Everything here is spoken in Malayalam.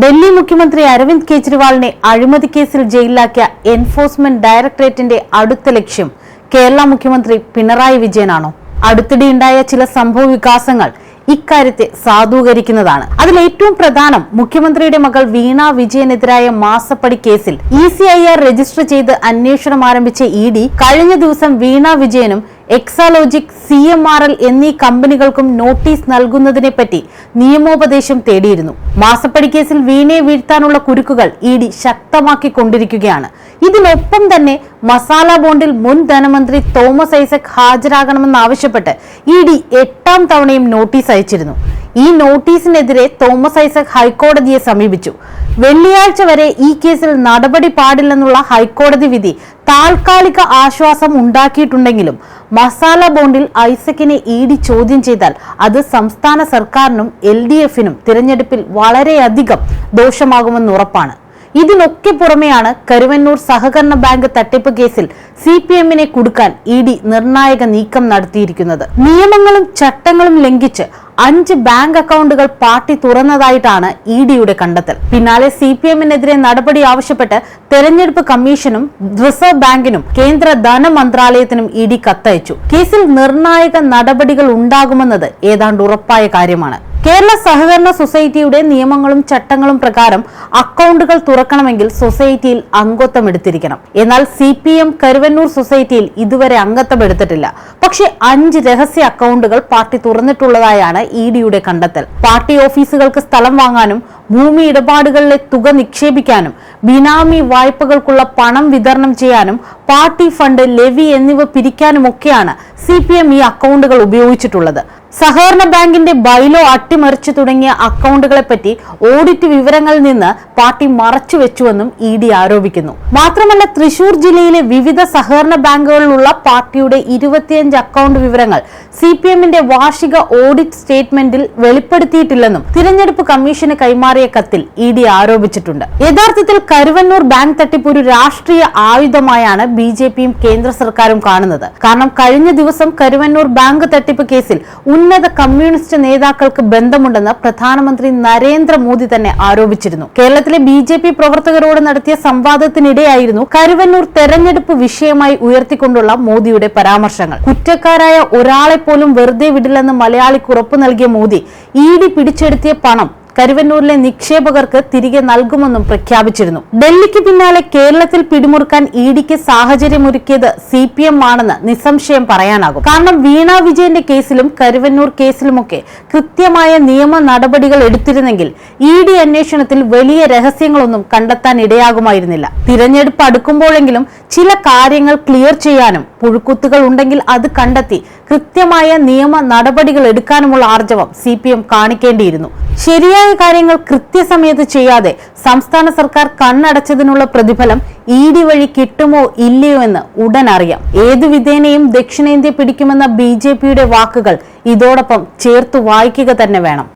ഡൽഹി മുഖ്യമന്ത്രി അരവിന്ദ് കെജ്രിവാളിനെ അഴിമതി കേസിൽ ജയിലിലാക്കിയ എൻഫോഴ്സ്മെന്റ് ഡയറക്ടറേറ്റിന്റെ അടുത്ത ലക്ഷ്യം കേരള മുഖ്യമന്ത്രി പിണറായി വിജയനാണോ? അടുത്തിടെയുണ്ടായ ചില സംഭവ വികാസങ്ങൾ ഇക്കാര്യത്തെ സാധൂകരിക്കുന്നതാണ്. അതിൽ ഏറ്റവും പ്രധാനം മുഖ്യമന്ത്രിയുടെ മകൾ വീണ വിജയനെതിരായ മാസപ്പടി കേസിൽ ECIR രജിസ്റ്റർ ചെയ്ത് അന്വേഷണം ആരംഭിച്ച ED കഴിഞ്ഞ ദിവസം വീണ വിജയനും എക്സാലോജിക്, CMRL എന്നീ കമ്പനികൾക്കും നോട്ടീസ് നൽകുന്നതിനെ പറ്റി നിയമോപദേശം തേടിയിരുന്നു. മാസപ്പടി കേസിൽ വീണയെ വീഴ്ത്താനുള്ള കുരുക്കുകൾ ED ശക്തമാക്കിക്കൊണ്ടിരിക്കുകയാണ്. ഇതിനൊപ്പം തന്നെ മസാല ബോണ്ടിൽ മുൻ ധനമന്ത്രി തോമസ് ഐസക് ഹാജരാകണമെന്നാവശ്യപ്പെട്ട് ED 8ാം തവണയും നോട്ടീസ് അയച്ചിരുന്നു. ഈ നോട്ടീസിനെതിരെ തോമസ് ഐസക് ഹൈക്കോടതിയെ സമീപിച്ചു. വെള്ളിയാഴ്ച വരെ ഈ കേസിൽ നടപടി പാടില്ലെന്നുള്ള ഹൈക്കോടതി വിധി താൽക്കാലിക ആശ്വാസം ഉണ്ടാക്കിയിട്ടുണ്ടെങ്കിലും മസാല ബോണ്ടിൽ ഐസക്കിനെ ED ചോദ്യം ചെയ്താൽ അത് സംസ്ഥാന സർക്കാരിനും LDFനും തിരഞ്ഞെടുപ്പിൽ വളരെയധികം ദോഷമാകുമെന്ന് ഉറപ്പാണ്. ഇതിനൊക്കെ പുറമെയാണ് കരുവന്നൂർ സഹകരണ ബാങ്ക് തട്ടിപ്പ് കേസിൽ CPMനെ കുടുക്കാൻ ED നിർണായക നീക്കം നടത്തിയിരിക്കുന്നത്. നിയമങ്ങളും ചട്ടങ്ങളും ലംഘിച്ച് 5 ബാങ്ക് അക്കൗണ്ടുകൾ പാർട്ടി തുറന്നതായിട്ടാണ് EDയുടെ കണ്ടെത്തൽ. പിന്നാലെ CPMനെതിരെ നടപടി ആവശ്യപ്പെട്ട് തെരഞ്ഞെടുപ്പ് കമ്മീഷനും റിസർവ് ബാങ്കിനും കേന്ദ്ര ധനമന്ത്രാലയത്തിനും ED കത്തയച്ചു. കേസിൽ നിർണായക നടപടികൾ ഉണ്ടാകുമെന്നത് ഏതാണ്ട് ഉറപ്പായ കാര്യമാണ്. കേരള സഹകരണ സൊസൈറ്റിയുടെ നിയമങ്ങളും ചട്ടങ്ങളും പ്രകാരം അക്കൗണ്ടുകൾ തുറക്കണമെങ്കിൽ സൊസൈറ്റിയിൽ അംഗത്വം എടുത്തിരിക്കണം. എന്നാൽ CPM കരുവന്നൂർ സൊസൈറ്റിയിൽ ഇതുവരെ അംഗത്വം എടുത്തിട്ടില്ല. പക്ഷേ 5 രഹസ്യ അക്കൗണ്ടുകൾ പാർട്ടി തുറന്നിട്ടുള്ളതായാണ് EDയുടെ കണ്ടെത്തൽ. പാർട്ടി ഓഫീസുകൾക്ക് സ്ഥലം വാങ്ങാനും ഭൂമി ഇടപാടുകളിലെ തുക നിക്ഷേപിക്കാനും ബിനാമി വായ്പകൾക്കുള്ള പണം വിതരണം ചെയ്യാനും പാർട്ടി ഫണ്ട്, ലെവി എന്നിവ പിരിക്കാനുമൊക്കെയാണ് CPM ഈ അക്കൗണ്ടുകൾ ഉപയോഗിച്ചിട്ടുള്ളത്. സഹകരണ ബാങ്കിന്റെ ബൈലോ അട്ടിമറിച്ചു തുടങ്ങിയ അക്കൗണ്ടുകളെപ്പറ്റി ഓഡിറ്റ് വിവരങ്ങളിൽ നിന്ന് പാർട്ടി മറച്ചുവെച്ചുവെന്നും ED ആരോപിക്കുന്നു. മാത്രമല്ല, തൃശൂർ ജില്ലയിലെ വിവിധ സഹകരണ ബാങ്കുകളിലുള്ള പാർട്ടിയുടെ 25 അക്കൗണ്ട് വിവരങ്ങൾ CPMന്റെ വാർഷിക ഓഡിറ്റ് സ്റ്റേറ്റ്മെന്റിൽ വെളിപ്പെടുത്തിയിട്ടില്ലെന്നും തിരഞ്ഞെടുപ്പ് കമ്മീഷന് കൈമാറിയ കത്തിൽ ED ആരോപിച്ചിട്ടുണ്ട്. യഥാർത്ഥത്തിൽ കരുവന്നൂർ ബാങ്ക് തട്ടിപ്പ് ഒരു രാഷ്ട്രീയ ആയുധമായാണ് BJPയും കേന്ദ്ര സർക്കാരും കാണുന്നത്. കാരണം കഴിഞ്ഞ ദിവസം കരുവന്നൂർ ബാങ്ക് തട്ടിപ്പ് കേസിൽ ഉന്നത കമ്മ്യൂണിസ്റ്റ് നേതാക്കൾക്ക് ബന്ധമുണ്ടെന്ന് പ്രധാനമന്ത്രി നരേന്ദ്രമോദി തന്നെ ആരോപിച്ചിരുന്നു. കേരളത്തിലെ BJP പ്രവർത്തകരോട് നടത്തിയ സംവാദത്തിനിടെയായിരുന്നു കരുവന്നൂർ തെരഞ്ഞെടുപ്പ് വിഷയമായി ഉയർത്തിക്കൊണ്ടുള്ള മോദിയുടെ പരാമർശങ്ങൾ. കുറ്റക്കാരായ ഒരാളെ പോലും വെറുതെ വിടില്ലെന്ന് മലയാളിക്ക് ഉറപ്പു നൽകിയ മോദി ED പിടിച്ചെടുത്തിയ പണം കരുവന്നൂരിലെ നിക്ഷേപകർക്ക് തിരികെ നൽകുമെന്നും പ്രഖ്യാപിച്ചിരുന്നു. ഡൽഹിക്ക് പിന്നാലെ കേരളത്തിൽ പിടിമുറുക്കാൻ EDക്ക് സാഹചര്യമൊരുക്കിയത് CPM ആണെന്ന് നിസ്സംശയം പറയാനാകും. കാരണം വീണ വിജയന്റെ കേസിലും കരുവന്നൂർ കേസിലുമൊക്കെ കൃത്യമായ നിയമ നടപടികൾ എടുത്തിരുന്നെങ്കിൽ ED അന്വേഷണത്തിൽ വലിയ രഹസ്യങ്ങളൊന്നും കണ്ടെത്താൻ ഇടയാകുമായിരുന്നില്ല. തിരഞ്ഞെടുപ്പ് അടുക്കുമ്പോഴെങ്കിലും ചില കാര്യങ്ങൾ ക്ലിയർ ചെയ്യാനും പുഴുക്കുത്തുകൾ ഉണ്ടെങ്കിൽ അത് കണ്ടെത്തി കൃത്യമായ നിയമ നടപടികൾ എടുക്കാനുമുള്ള ആർജവം CPM കാണിക്കേണ്ടിയിരുന്നു. ശരിയായ കാര്യങ്ങൾ കൃത്യസമയത്ത് ചെയ്യാതെ സംസ്ഥാന സർക്കാർ കണ്ണടച്ചതിനുള്ള പ്രതിഫലം ED വഴി കിട്ടുമോ ഇല്ലയോ എന്ന് ഉടൻ അറിയാം. ഏതു വിധേനയും ദക്ഷിണേന്ത്യ പിടിക്കുമെന്ന BJPയുടെ വാക്കുകൾ ഇതോടൊപ്പം ചേർത്ത് വായിക്കുക തന്നെ വേണം.